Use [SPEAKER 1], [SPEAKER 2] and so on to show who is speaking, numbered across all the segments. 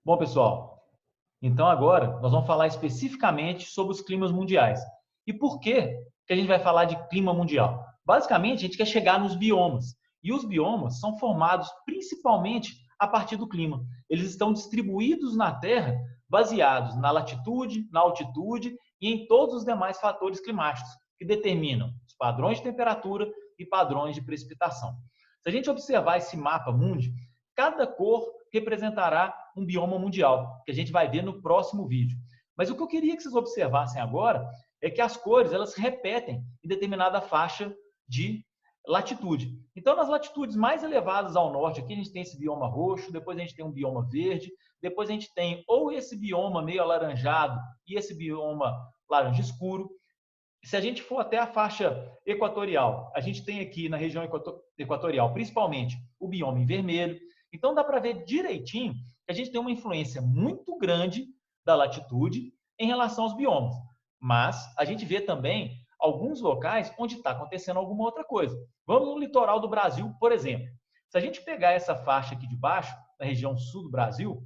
[SPEAKER 1] Bom, pessoal, então agora nós vamos falar especificamente sobre os climas mundiais. E por que a gente vai falar de clima mundial? Basicamente, a gente quer chegar nos biomas. E os biomas são formados principalmente a partir do clima. Eles estão distribuídos na Terra baseados na latitude, na altitude e em todos os demais fatores climáticos que determinam os padrões de temperatura e padrões de precipitação. Se a gente observar esse mapa mundi, cada cor representará um bioma mundial, que a gente vai ver no próximo vídeo. Mas o que eu queria que vocês observassem agora é que as cores elas se repetem em determinada faixa de latitude. Então, nas latitudes mais elevadas ao norte, aqui a gente tem esse bioma roxo, depois a gente tem um bioma verde, depois a gente tem ou esse bioma meio alaranjado e esse bioma laranja escuro. Se a gente for até a faixa equatorial, a gente tem aqui na região equatorial, principalmente, o bioma em vermelho. Então, dá para ver direitinho que a gente tem uma influência muito grande da latitude em relação aos biomas. Mas a gente vê também alguns locais onde está acontecendo alguma outra coisa. Vamos no litoral do Brasil, por exemplo. Se a gente pegar essa faixa aqui de baixo, na região sul do Brasil,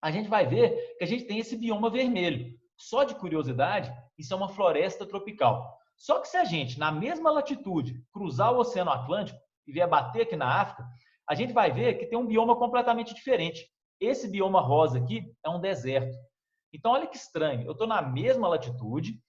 [SPEAKER 1] a gente vai ver que a gente tem esse bioma vermelho. Só de curiosidade, isso é uma floresta tropical. Só que se a gente, na mesma latitude, cruzar o Oceano Atlântico e vier bater aqui na África, a gente vai ver que tem um bioma completamente diferente. Esse bioma rosa aqui é um deserto. Então, olha que estranho. Eu estou na mesma latitude,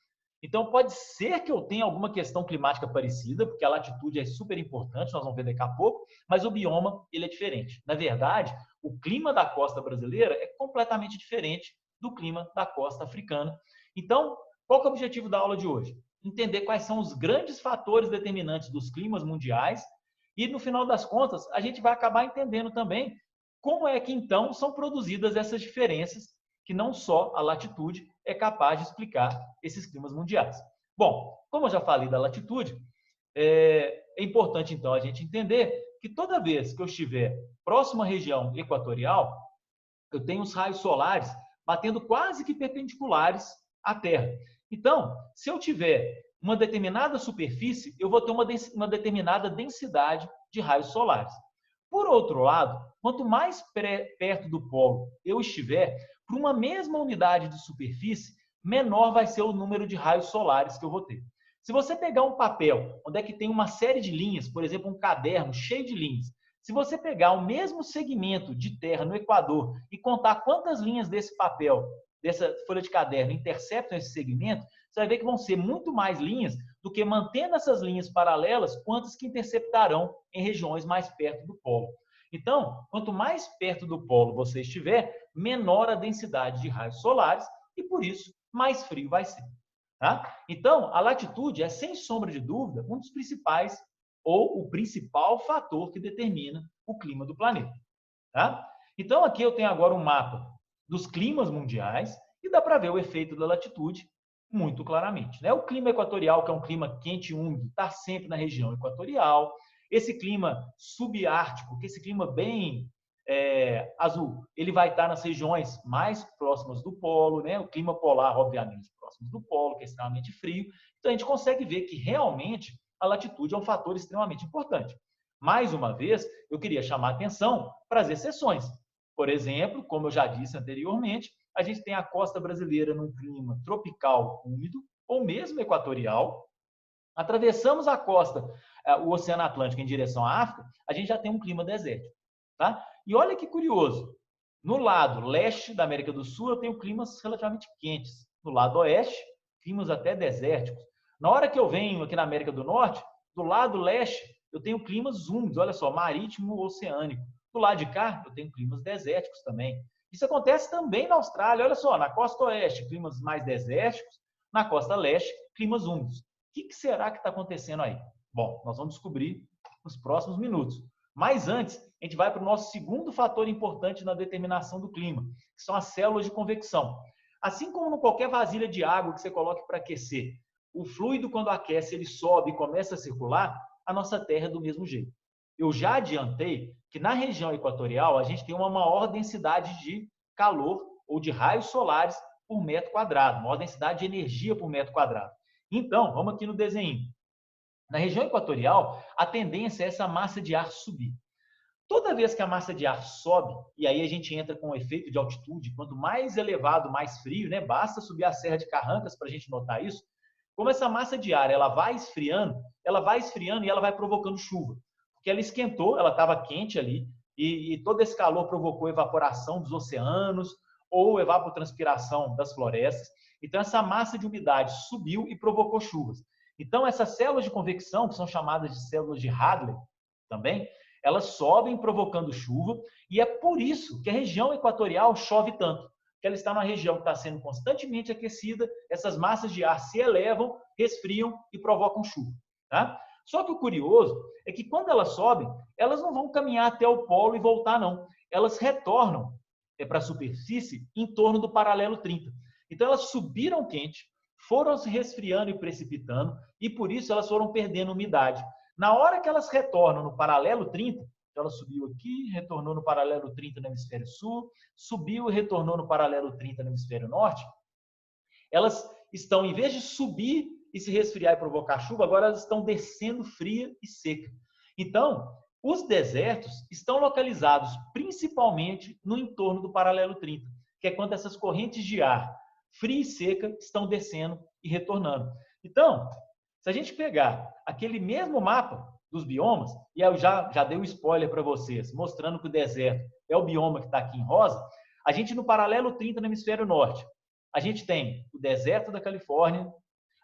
[SPEAKER 1] então pode ser que eu tenha alguma questão climática parecida, porque a latitude é super importante, nós vamos ver daqui a pouco, mas o bioma ele é diferente. Na verdade, o clima da costa brasileira é completamente diferente do clima da costa africana. Então, qual que é o objetivo da aula de hoje? Entender quais são os grandes fatores determinantes dos climas mundiais e, no final das contas, a gente vai acabar entendendo também como é que, então, são produzidas essas diferenças que não só a latitude é capaz de explicar esses climas mundiais. Bom, como eu já falei da latitude, é importante, então, a gente entender que toda vez que eu estiver próximo à região equatorial, eu tenho os raios solares batendo quase que perpendiculares à Terra. Então, se eu tiver uma determinada superfície, eu vou ter uma determinada densidade de raios solares. Por outro lado, quanto mais perto do polo eu estiver, para uma mesma unidade de superfície, menor vai ser o número de raios solares que eu vou ter. Se você pegar um papel onde é que tem uma série de linhas, por exemplo, um caderno cheio de linhas, se você pegar o mesmo segmento de terra no Equador e contar quantas linhas desse papel, dessa folha de caderno, interceptam esse segmento, você vai ver que vão ser muito mais linhas do que mantendo essas linhas paralelas, quantas que interceptarão em regiões mais perto do polo. Então, quanto mais perto do polo você estiver, menor a densidade de raios solares e, por isso, mais frio vai ser. Tá? Então, a latitude é, sem sombra de dúvida, um dos principais ou o principal fator que determina o clima do planeta. Tá? Então, aqui eu tenho agora um mapa dos climas mundiais e dá para ver o efeito da latitude muito claramente. Né? O clima equatorial, que é um clima quente e úmido, está sempre na região equatorial. Esse clima subártico, que é esse clima bem azul, ele vai estar nas regiões mais próximas do polo, né? O clima polar, obviamente, próximos do polo, que é extremamente frio. Então, a gente consegue ver que realmente a latitude é um fator extremamente importante. Mais uma vez, eu queria chamar a atenção para as exceções. Por exemplo, como eu já disse anteriormente, a gente tem a costa brasileira num clima tropical úmido, ou mesmo equatorial. Atravessamos a costa, o Oceano Atlântico em direção à África, a gente já tem um clima desértico. Tá? E olha que curioso, no lado leste da América do Sul eu tenho climas relativamente quentes. No lado oeste, climas até desérticos. Na hora que eu venho aqui na América do Norte, do lado leste, eu tenho climas úmidos, olha só, marítimo, oceânico. Do lado de cá, eu tenho climas desérticos também. Isso acontece também na Austrália, olha só, na costa oeste, climas mais desérticos, na costa leste, climas úmidos. O que será que está acontecendo aí? Bom, nós vamos descobrir nos próximos minutos. Mas antes, a gente vai para o nosso segundo fator importante na determinação do clima, que são as células de convecção. Assim como em qualquer vasilha de água que você coloque para aquecer, o fluido, quando aquece, ele sobe e começa a circular, a nossa Terra é do mesmo jeito. Eu já adiantei que na região equatorial a gente tem uma maior densidade de calor ou de raios solares por metro quadrado, maior densidade de energia por metro quadrado. Então, vamos aqui no desenho. Na região equatorial, a tendência é essa massa de ar subir. Toda vez que a massa de ar sobe, e aí a gente entra com o efeito de altitude, quanto mais elevado, mais frio, né? Basta subir a Serra de Carrancas para a gente notar isso. Como essa massa de ar ela vai esfriando e ela vai provocando chuva. Porque ela esquentou, ela estava quente ali, e todo esse calor provocou evaporação dos oceanos ou evapotranspiração das florestas. Então, essa massa de umidade subiu e provocou chuvas. Então, essas células de convecção, que são chamadas de células de Hadley também, elas sobem provocando chuva, e é por isso que a região equatorial chove tanto, que ela está numa região que está sendo constantemente aquecida, essas massas de ar se elevam, resfriam e provocam chuva. Tá? Só que o curioso é que quando elas sobem, elas não vão caminhar até o polo e voltar, não. Elas retornam para a superfície em torno do paralelo 30. Então, elas subiram quente, foram se resfriando e precipitando, e por isso elas foram perdendo umidade. Na hora que elas retornam no paralelo 30, então ela subiu aqui, retornou no paralelo 30 no hemisfério sul, subiu e retornou no paralelo 30 no hemisfério norte, elas estão, em vez de subir e se resfriar e provocar chuva, agora elas estão descendo fria e seca. Então, os desertos estão localizados principalmente no entorno do paralelo 30, que é quando essas correntes de ar fria e seca estão descendo e retornando. Então, se a gente pegar aquele mesmo mapa dos biomas, e eu já dei um spoiler para vocês, mostrando que o deserto é o bioma que está aqui em rosa, a gente no paralelo 30 no hemisfério norte, a gente tem o deserto da Califórnia,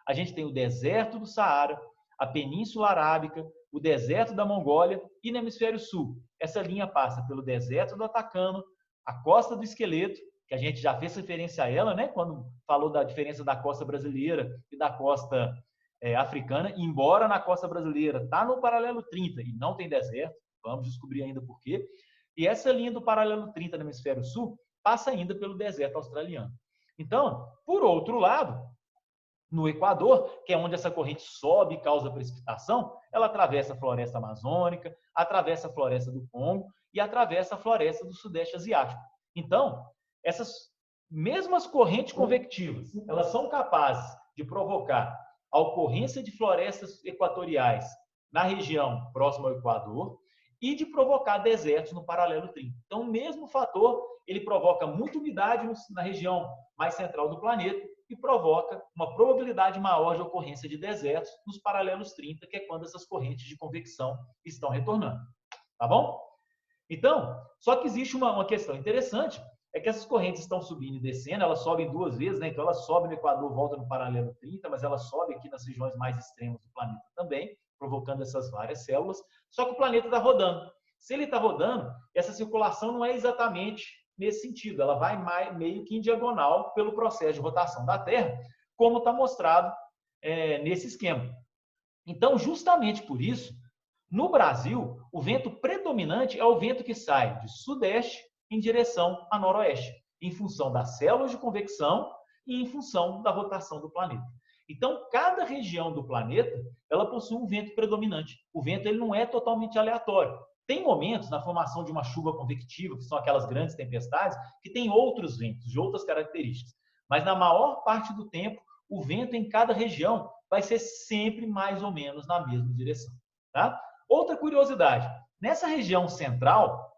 [SPEAKER 1] a gente tem o deserto do Saara, a Península Arábica, o deserto da Mongólia, e no hemisfério sul, essa linha passa pelo deserto do Atacama, a costa do Esqueleto, que a gente já fez referência a ela, né, quando falou da diferença da costa brasileira e da costa africana, embora na costa brasileira está no paralelo 30 e não tem deserto, vamos descobrir ainda por quê. E essa linha do paralelo 30 no hemisfério sul passa ainda pelo deserto australiano. Então, por outro lado, no Equador, que é onde essa corrente sobe e causa precipitação, ela atravessa a floresta amazônica, atravessa a floresta do Congo e atravessa a floresta do Sudeste Asiático. Então, essas mesmas correntes convectivas, elas são capazes de provocar a ocorrência de florestas equatoriais na região próxima ao Equador e de provocar desertos no paralelo 30. Então, o mesmo fator, ele provoca muita umidade na região mais central do planeta e provoca uma probabilidade maior de ocorrência de desertos nos paralelos 30, que é quando essas correntes de convecção estão retornando. Tá bom? Então, só que existe uma questão interessante, é que essas correntes estão subindo e descendo, elas sobem duas vezes, né? Então elas sobem no Equador, voltam no paralelo 30, mas elas sobem aqui nas regiões mais extremas do planeta também, provocando essas várias células, só que o planeta está rodando. Se ele está rodando, essa circulação não é exatamente nesse sentido, ela vai meio que em diagonal pelo processo de rotação da Terra, como está mostrado nesse esquema. Então, justamente por isso, no Brasil, o vento predominante é o vento que sai de sudeste em direção a noroeste, em função das células de convecção e em função da rotação do planeta. Então, cada região do planeta, ela possui um vento predominante. O vento ele não é totalmente aleatório. Tem momentos na formação de uma chuva convectiva, que são aquelas grandes tempestades, que tem outros ventos, de outras características. Mas na maior parte do tempo, o vento em cada região vai ser sempre mais ou menos na mesma direção. Tá? Outra curiosidade, nessa região central,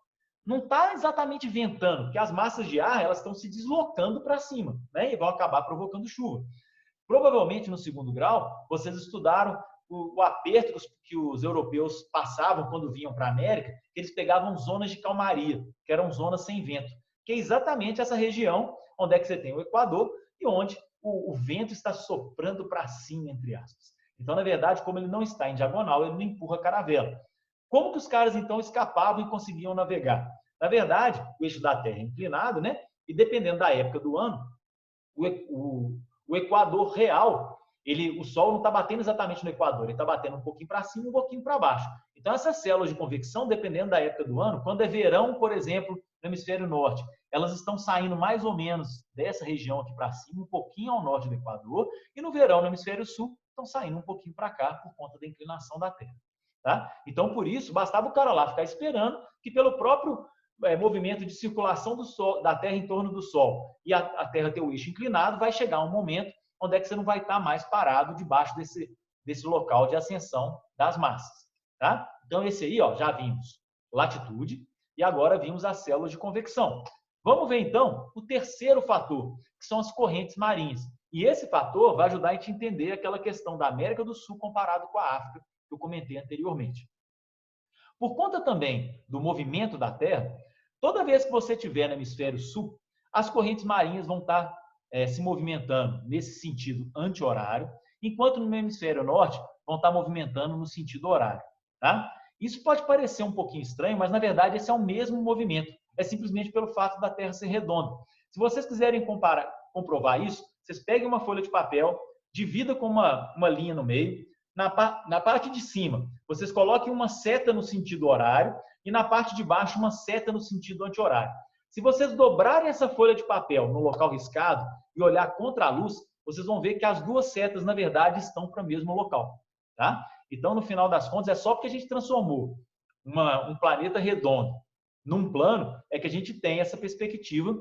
[SPEAKER 1] não está exatamente ventando, porque as massas de ar elas estão se deslocando para cima, né? E vão acabar provocando chuva. Provavelmente, no segundo grau, vocês estudaram o aperto que os europeus passavam quando vinham para a América, que eles pegavam zonas de calmaria, que eram zonas sem vento, que é exatamente essa região onde é que você tem o Equador e onde o vento está soprando para cima, entre aspas. Então, na verdade, como ele não está em diagonal, ele não empurra a caravela. Como que os caras, então, escapavam e conseguiam navegar? Na verdade, o eixo da Terra é inclinado, né? E dependendo da época do ano, o Equador real, o Sol não está batendo exatamente no Equador, ele está batendo um pouquinho para cima e um pouquinho para baixo. Então, essas células de convecção, dependendo da época do ano, quando é verão, por exemplo, no hemisfério norte, elas estão saindo mais ou menos dessa região aqui para cima, um pouquinho ao norte do Equador, e no verão, no hemisfério sul, estão saindo um pouquinho para cá por conta da inclinação da Terra. Tá? Então, por isso, bastava o cara lá ficar esperando que pelo próprio movimento de circulação da Terra em torno do Sol e a Terra ter o eixo inclinado, vai chegar um momento onde é que você não vai estar mais parado debaixo desse local de ascensão das massas. Tá? Então, esse aí, ó, já vimos. latitude, e agora vimos as células de convecção. Vamos ver, então, o terceiro fator, que são as correntes marinhas. E esse fator vai ajudar a gente a entender aquela questão da América do Sul comparado com a África, que eu comentei anteriormente. Por conta também do movimento da Terra, toda vez que você estiver no hemisfério sul, as correntes marinhas vão estar se movimentando nesse sentido anti-horário, enquanto no hemisfério norte vão estar movimentando no sentido horário. Tá? Isso pode parecer um pouquinho estranho, mas na verdade esse é o mesmo movimento. É simplesmente pelo fato da Terra ser redonda. Se vocês quiserem comprovar isso, vocês peguem uma folha de papel, divida com uma linha no meio. Na parte de cima, vocês coloquem uma seta no sentido horário e na parte de baixo uma seta no sentido anti-horário. Se vocês dobrarem essa folha de papel no local riscado e olhar contra a luz, vocês vão ver que as duas setas, na verdade, estão para o mesmo local. Tá? Então, no final das contas, é só porque a gente transformou um planeta redondo num plano, é que a gente tem essa perspectiva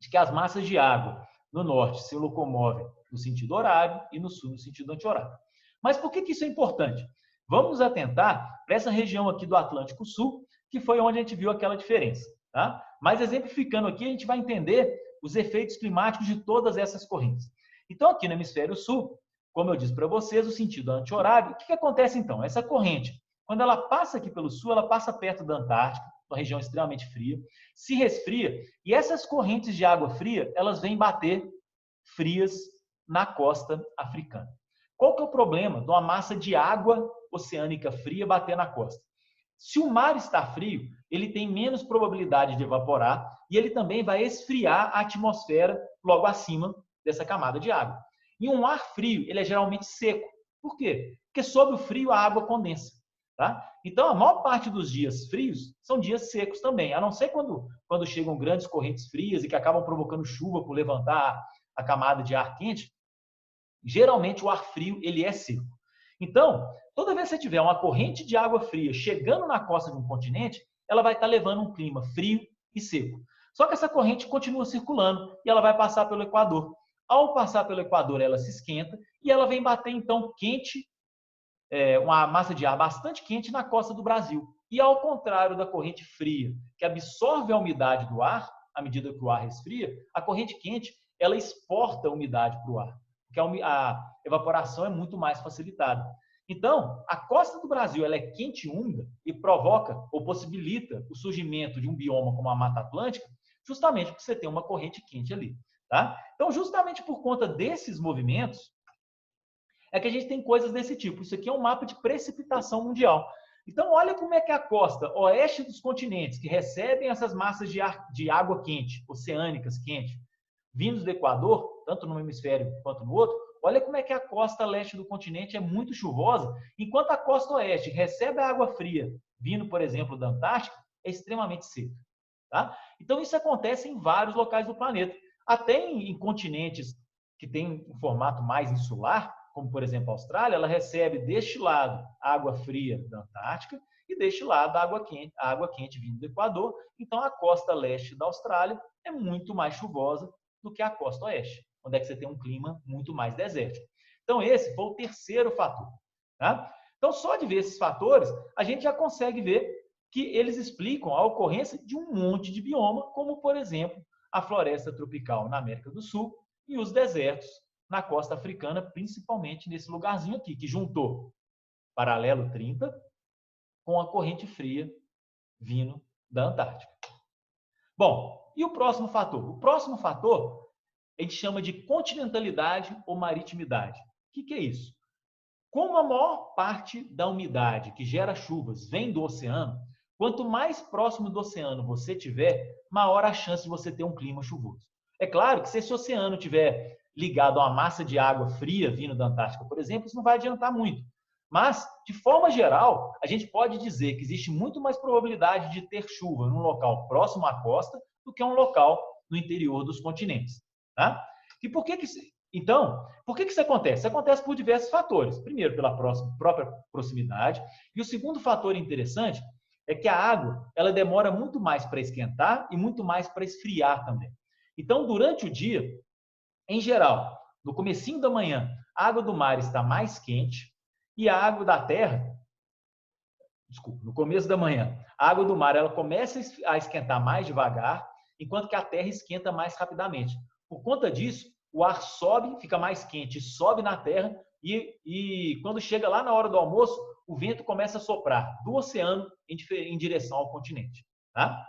[SPEAKER 1] de que as massas de água no norte se locomovem no sentido horário e no sul no sentido anti-horário. Mas por que isso é importante? Vamos atentar para essa região aqui do Atlântico Sul, que foi onde a gente viu aquela diferença. Tá? Mas exemplificando aqui, a gente vai entender os efeitos climáticos de todas essas correntes. Então, aqui no hemisfério sul, como eu disse para vocês, o sentido anti-horário, o que acontece então? Essa corrente, quando ela passa aqui pelo sul, ela passa perto da Antártica, uma região extremamente fria, se resfria, e essas correntes de água fria, elas vêm bater frias na costa africana. Qual que é o problema de uma massa de água oceânica fria bater na costa? Se o mar está frio, ele tem menos probabilidade de evaporar e ele também vai esfriar a atmosfera logo acima dessa camada de água. E um ar frio, ele é geralmente seco. Por quê? Porque sob o frio a água condensa. Tá? Então, a maior parte dos dias frios são dias secos também, a não ser quando chegam grandes correntes frias e que acabam provocando chuva por levantar a camada de ar quente. Geralmente o ar frio ele é seco. Então, toda vez que você tiver uma corrente de água fria chegando na costa de um continente, ela vai estar levando um clima frio e seco. Só que essa corrente continua circulando e ela vai passar pelo Equador. Ao passar pelo Equador, ela se esquenta e ela vem bater então quente, uma massa de ar bastante quente na costa do Brasil. E ao contrário da corrente fria, que absorve a umidade do ar, à medida que o ar resfria, a corrente quente ela exporta a umidade para o ar, porque a evaporação é muito mais facilitada. Então, a costa do Brasil ela é quente e úmida e provoca ou possibilita o surgimento de um bioma como a Mata Atlântica, justamente porque você tem uma corrente quente ali. Tá? Então, justamente por conta desses movimentos, é que a gente tem coisas desse tipo. Isso aqui é um mapa de precipitação mundial. Então, olha como é que a costa oeste dos continentes, que recebem essas massas de água quente, oceânicas quentes, vindos do Equador, tanto no hemisfério quanto no outro, olha como é que a costa leste do continente é muito chuvosa, enquanto a costa oeste recebe a água fria, vindo, por exemplo, da Antártica, é extremamente seca. Tá? Então, isso acontece em vários locais do planeta. Até em continentes que têm um formato mais insular, como, por exemplo, a Austrália, ela recebe deste lado a água fria da Antártica e deste lado a água quente vindo do Equador. Então, a costa leste da Austrália é muito mais chuvosa do que a costa oeste, onde é que você tem um clima muito mais desértico. Então, esse foi o terceiro fator. Tá? Então, só de ver esses fatores, a gente já consegue ver que eles explicam a ocorrência de um monte de bioma, como, por exemplo, a floresta tropical na América do Sul e os desertos na costa africana, principalmente nesse lugarzinho aqui, que juntou paralelo 30 com a corrente fria vindo da Antártica. Bom, e o próximo fator? O próximo fator a gente chama de continentalidade ou maritimidade. O que é isso? Como a maior parte da umidade que gera chuvas vem do oceano, quanto mais próximo do oceano você tiver, maior a chance de você ter um clima chuvoso. É claro que se esse oceano tiver ligado a uma massa de água fria vindo da Antártica, por exemplo, isso não vai adiantar muito. Mas, de forma geral, a gente pode dizer que existe muito mais probabilidade de ter chuva num local próximo à costa do que um local no interior dos continentes. Tá? E por que então, por que isso acontece? Isso acontece por diversos fatores. Primeiro, pela própria proximidade. E o segundo fator interessante é que a água ela demora muito mais para esquentar e muito mais para esfriar também. Então, durante o dia, em geral, no comecinho da manhã, a água do mar está mais quente e a água da terra, no começo da manhã, A água do mar ela começa a esquentar mais devagar, enquanto que a terra esquenta mais rapidamente. Por conta disso, o ar sobe, fica mais quente, sobe na terra e quando chega lá na hora do almoço, o vento começa a soprar do oceano em direção ao continente. Tá?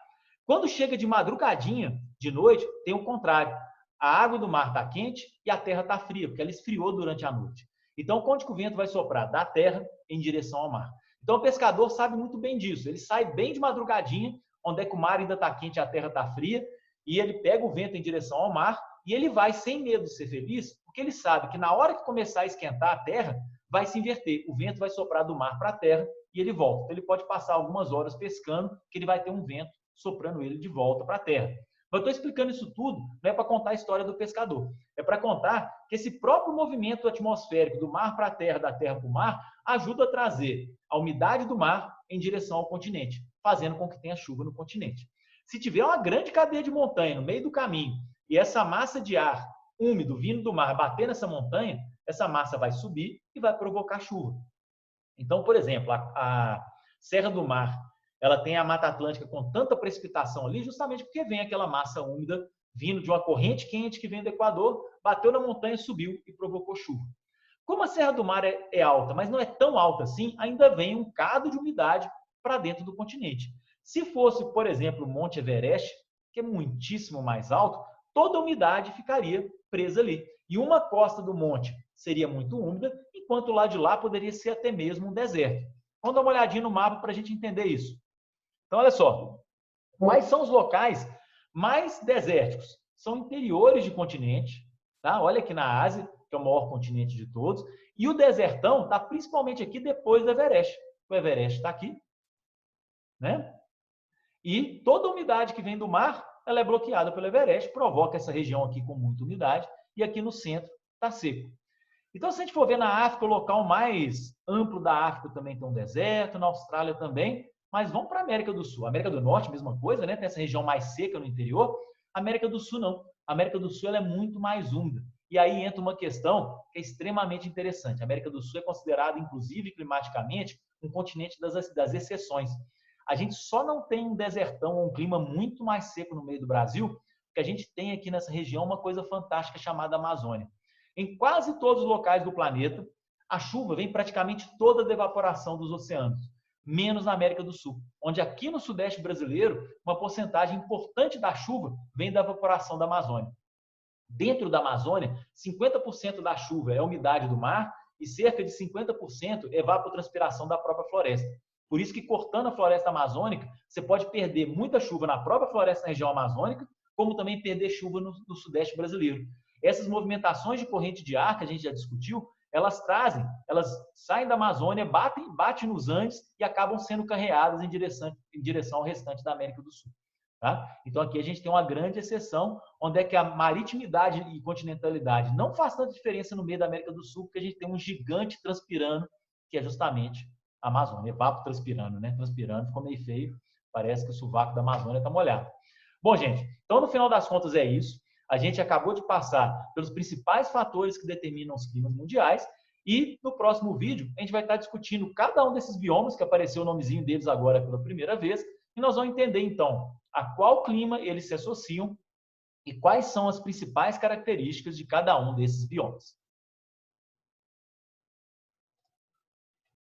[SPEAKER 1] Quando chega de madrugadinha, de noite, tem o contrário. A água do mar está quente e a terra está fria, porque ela esfriou durante a noite. Então, onde que o vento vai soprar? Da terra em direção ao mar. Então, o pescador sabe muito bem disso. Ele sai bem de madrugadinha, onde é que o mar ainda está quente e a terra está fria, e ele pega o vento em direção ao mar e ele vai sem medo de ser feliz, porque ele sabe que na hora que começar a esquentar a terra, vai se inverter. O vento vai soprar do mar para a terra e ele volta. Então, ele pode passar algumas horas pescando, que ele vai ter um vento soprando ele de volta para a terra. Mas eu estou explicando isso tudo, não é para contar a história do pescador. É para contar que esse próprio movimento atmosférico do mar para a terra, da terra para o mar, ajuda a trazer a umidade do mar em direção ao continente, fazendo com que tenha chuva no continente. Se tiver uma grande cadeia de montanha no meio do caminho e essa massa de ar úmido vindo do mar bater nessa montanha, essa massa vai subir e vai provocar chuva. Então, por exemplo, a Serra do Mar, ela tem a Mata Atlântica com tanta precipitação ali, justamente porque vem aquela massa úmida vindo de uma corrente quente que vem do Equador, bateu na montanha, subiu e provocou chuva. Como a Serra do Mar é alta, mas não é tão alta assim, ainda vem um cado de umidade para dentro do continente. Se fosse, por exemplo, o Monte Everest, que é muitíssimo mais alto, toda a umidade ficaria presa ali. E uma costa do monte seria muito úmida, enquanto o lado de lá poderia ser até mesmo um deserto. Vamos dar uma olhadinha no mapa para a gente entender isso. Então, olha só, quais são os locais mais desérticos? São interiores de continente, tá? Olha aqui na Ásia, que é o maior continente de todos, e o desertão está principalmente aqui depois do Everest. O Everest está aqui, né? E toda a umidade que vem do mar, ela é bloqueada pelo Everest, provoca essa região aqui com muita umidade, e aqui no centro está seco. Então, se a gente for ver na África, o local mais amplo da África também tem um deserto, na Austrália também, mas vamos para a América do Sul. A América do Norte, mesma coisa, né? Tem essa região mais seca no interior. A América do Sul, não. A América do Sul ela é muito mais úmida. E aí entra uma questão que é extremamente interessante. A América do Sul é considerada, inclusive climaticamente, um continente das exceções. A gente só não tem um desertão, um clima muito mais seco no meio do Brasil, porque a gente tem aqui nessa região uma coisa fantástica chamada Amazônia. Em quase todos os locais do planeta, a chuva vem praticamente toda da evaporação dos oceanos, menos na América do Sul, onde aqui no Sudeste brasileiro, uma porcentagem importante da chuva vem da evaporação da Amazônia. Dentro da Amazônia, 50% da chuva é a umidade do mar e cerca de 50% é evapotranspiração da própria floresta. Por isso que cortando a floresta amazônica, você pode perder muita chuva na própria floresta na região amazônica, como também perder chuva no Sudeste brasileiro. Essas movimentações de corrente de ar que a gente já discutiu, elas saem da Amazônia, batem nos Andes e acabam sendo carreadas em direção ao restante da América do Sul. Tá? Então aqui a gente tem uma grande exceção, onde é que a maritimidade e continentalidade não faz tanta diferença no meio da América do Sul, porque a gente tem um gigante transpirando, que é justamente a Amazônia. Evapotranspirando, né? Transpirando, ficou meio feio, parece que o sovaco da Amazônia está molhado. Bom, gente, então no final das contas é isso. A gente acabou de passar pelos principais fatores que determinam os climas mundiais e no próximo vídeo a gente vai estar discutindo cada um desses biomas, que apareceu o nomezinho deles agora pela primeira vez, e nós vamos entender então a qual clima eles se associam e quais são as principais características de cada um desses biomas.